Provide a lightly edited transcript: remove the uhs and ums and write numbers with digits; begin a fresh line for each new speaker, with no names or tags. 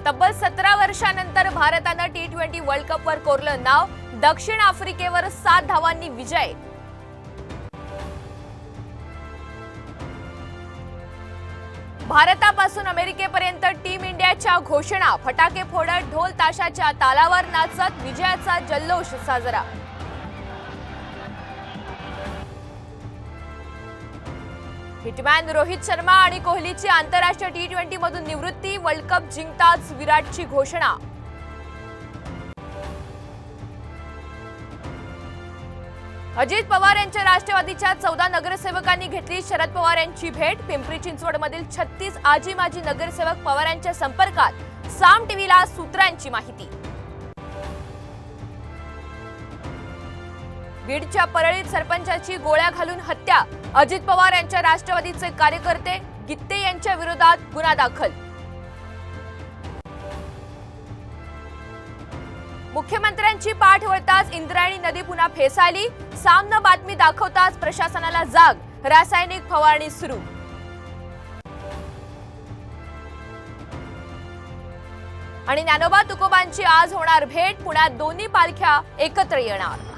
तब्बल 17 वर्षांनंतर भारतानं T20 वर्ल्ड कपवर कोरलं नाव। दक्षिण आफ्रिकेवर 7 धावांनी विजय। भारतापासून अमेरिकेपर्यंत टीम इंडियाच्या घोषणा। फटाके फोडत ढोल ताशाच्या तालावर नाचत विजयाचा जल्लोष साजरा। हिटमॅन रोहित शर्मा आणि कोहलीची आंतरराष्ट्रीय T20 मधून निवृत्ती। वर्ल्ड कप जिंकताच विराटची घोषणा। अजित पवार यांच्या राष्ट्रवादीच्या 14 नगरसेवकांनी घेतली शरद पवार यांची भेट। पिंपरी चिंचवडमधील 36 आजी माजी नगरसेवक पवारांच्या संपर्कात। साम टीव्हीला सूत्रांची माहिती। बीडच्या परळीत सरपंचाची गोळ्या घालून हत्या। अजित पवार यांच्या राष्ट्रवादीचे कार्यकर्ते गित्ते यांच्या विरोधात गुन्हा दाखल। मुख्यमंत्र्यांची पाठ वळताच इंद्रायणी नदी पुन्हा फेसाळली। सामना बातमी दाखवताच प्रशासनाला जाग। रासायनिक फवारणी सुरू। आणि ज्ञानोबा तुकोबांची आज होणार भेट। पुण्यात दोन्ही पालख्या एकत्र येणार।